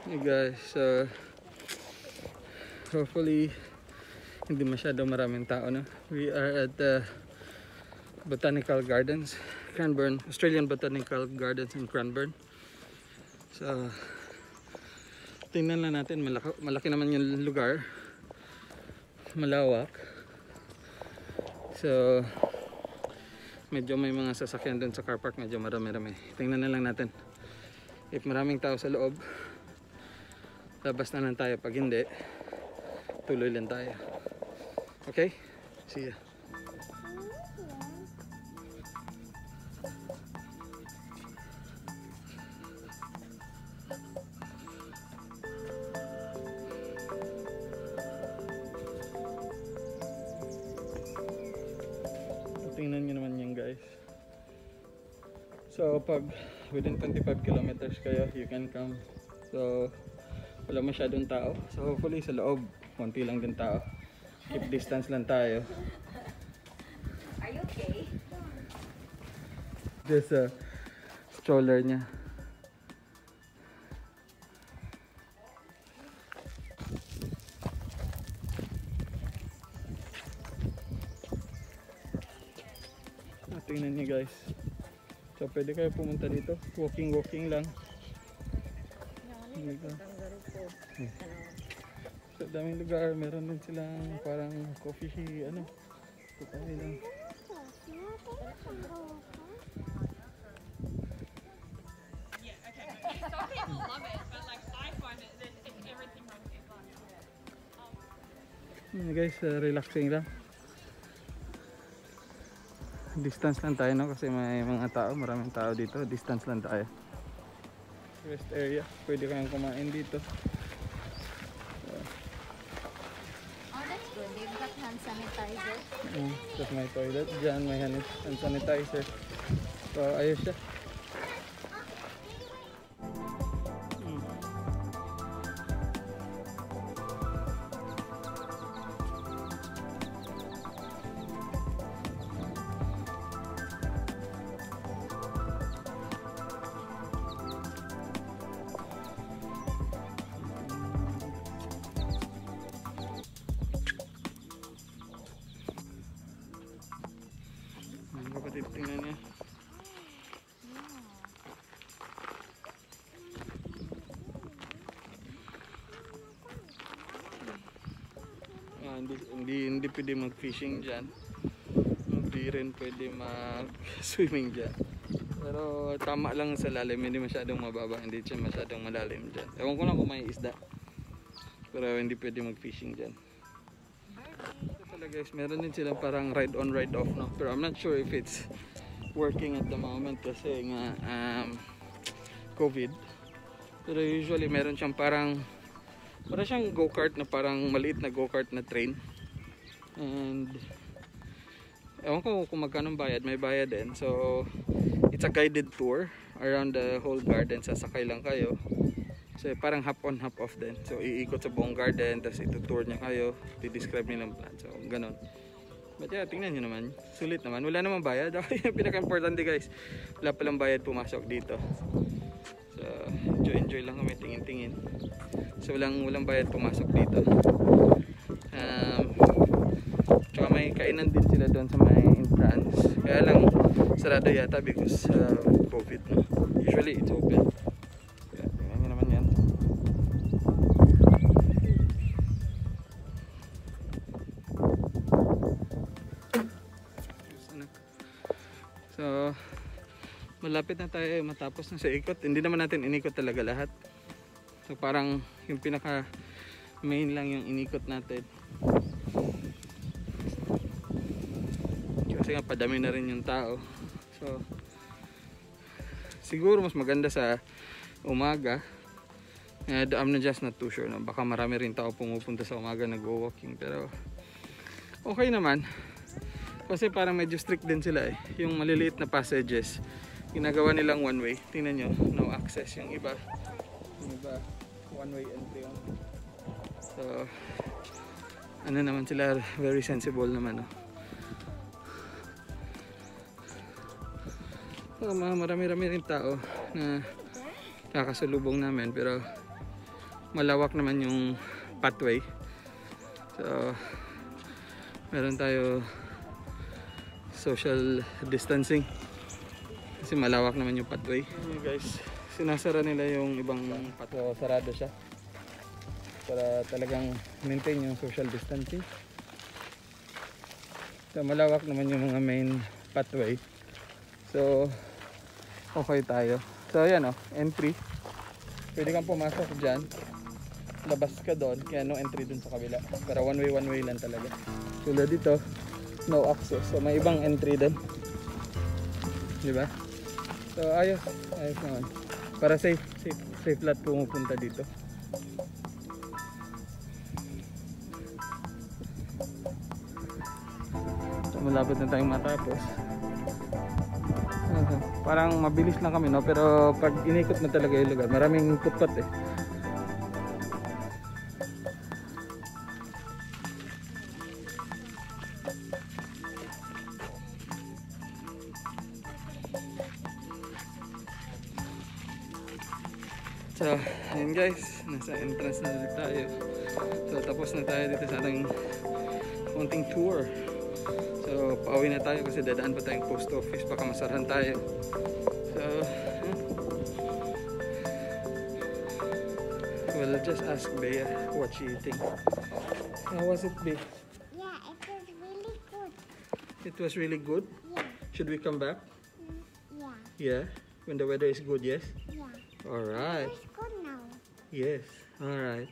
Hey guys, hopefully hindi masyado maraming tao, no? We are at the Botanical Gardens, Cranbourne, Australian Botanical Gardens in Cranbourne. So tingnan lang natin, malaki naman yung lugar, malawak. So medyo may mga sasakyan dun sa car park, medyo marami-rami. Tingnan na lang natin. If maraming tao sa loob, labas na lang tayo. Pag hindi, tuloy lang tayo. Okay? See ya. Tingnan nyo naman yan guys. So pag within 25 kilometers kayo, you can come. So wala masyadong tao. So hopefully sa loob, konti lang din tao. Keep distance lang tayo. Are you okay? Just stroller niya. Tingnan niyo guys. So pwede kayo pumunta dito. Walking lang. Sa daming lugar, meron din silang parang coffee, Pupay lang. Yeah, okay. Some people love it, but like I find it that everything runs in Guys, relaxing lang. Distance lang tayo, no? Kasi may mga tao, maraming tao dito. Distance lang tayo. Rest area, pwede kayong kumain dito. Oh, that's good. They've got hand sanitizer. Tapos may toilet dyan, may hand sanitizer. So ayos siya. Kapatid, tingnan niya. Hindi pwede mag-fishing dyan. Hindi rin pwede mag-swimming dyan. Pero tama lang sa lalim, hindi masyadong mababa, hindi siya masyadong malalim dyan. Ewan ko lang kung may isda. Pero hindi pwede mag-fishing dyan. Guys, meron din silang parang ride on ride off, no? Pero I'm not sure if it's working at the moment kasi nga COVID. Pero usually meron siyang parang siyang go-kart na parang maliit na go-kart na train. And ewan ko kung magkano bayad, may bayad din. So it's a guided tour around the whole garden, sasakay lang kayo. So parang hop on hop off din. So iikot sa buong garden, tapos itutour niya kayo, i-describe niya ng plan. So ganon. But yeah, tingnan nyo naman, sulit naman. Wala namang bayad. Yung pinaka-importante guys, wala palang bayad pumasok dito. So enjoy lang kami, tingin-tingin. So walang bayad pumasok dito. Tsaka may kainan din sila doon sa may entrance. Kaya lang sarado yata because COVID, no? Usually it's open. So malapit na tayo matapos na sa ikot. Hindi naman natin inikot talaga lahat. So parang yung pinaka main lang yung inikot natin. Kasi nga padami na rin yung tao. So siguro mas maganda sa umaga. I'm just not too sure, no? Baka marami rin tao pumupunta sa umaga nag-walking. Pero okay naman. Kasi parang medyo strict din sila eh. Yung maliliit na passages, ginagawa nilang one way. Tingnan nyo, no access. Yung iba one way entry on. So ano naman sila, very sensible naman, no? So, marami-rami rin tao na kakasalubong namin, pero malawak naman yung pathway. So meron tayo social distancing kasi malawak naman yung pathway. Guys, sinasara nila yung ibang pathway, sarado siya para talagang maintain yung social distancing. So malawak naman yung mga main pathway, so okay tayo. So ayan, entry, pwede kang pumasok dyan, labas ka doon, kaya no entry dun sa kabila, para one way lang talaga. Tulad dito, no access, so may ibang entry doon, diba? So ayos naman, para safe lahat pumupunta dito. So malapit na tayong matapos. Parang mabilis lang kami, no? Pero pag inikot na talaga yung lugar, maraming putpat eh. So, ayun guys, nasa entrance na ulit tayo. So, tapos na tayo dito sa ating konting tour. So, pauwi na tayo kasi dadaan pa tayong post office, baka masarahan tayo. So, we'll just ask Bea what she thinks. How was it, Bea? Yeah, it was really good. It was really good? Yeah. Should we come back? Yeah. Yeah? When the weather is good, yes? Yeah. Alright. It's good now. Yes. Alright.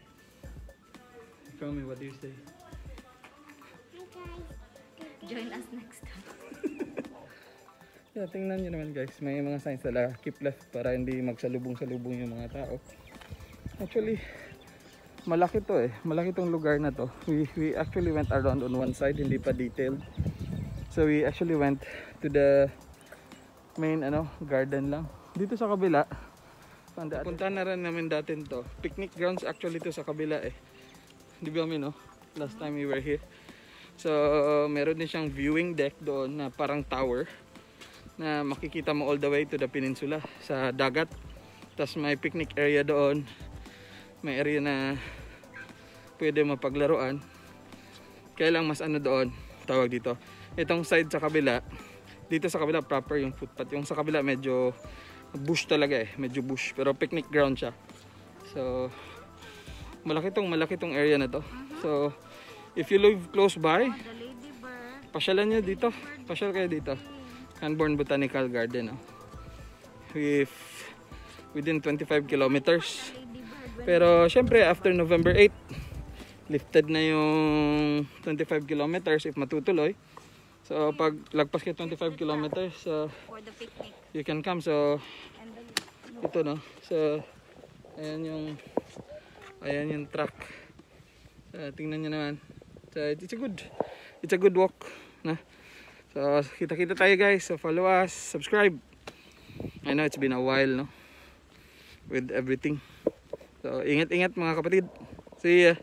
Tell me, what do you say? Hi guys. Join us next time. Yeah, tingnan nyo naman guys, may mga signs talaga, keep left para hindi magsalubong-salubong yung mga tao. Actually, malaki to eh, malaki tong lugar na to. We actually went around on one side, hindi pa detailed. So we actually went to the main garden lang. Dito sa kabila, punta na rin namin dati to. Picnic grounds actually to sa kabila eh. Di ba kami, no? Last time we were here. So meron din siyang viewing deck doon na parang tower na makikita mo all the way to the peninsula sa dagat. Tapos may picnic area doon, may area na pwede mapaglaruan. Kaya lang mas doon, tawag dito, itong side sa kabila, dito sa kabila proper yung footpath, yung sa kabila medyo bush talaga eh, medyo bush, pero picnic ground siya. So malaki tong area na to. So if you live close by, The ladybird. pasyalan nyo dito, pasyal kayo dito, Hanborn Botanical Garden, within 25 kilometers. Pero syempre after November 8 lifted na yung 25 kilometers if matutuloy. So pag lagpas kayo 25 kilometers, For the picnic. you can come. So And the ito, no, so ayan yung track. Tingnan nyo naman. So it's a good walk, na. So kita tayo guys, so follow us, subscribe. I know it's been a while, no, with everything. So ingat mga kapatid, see ya.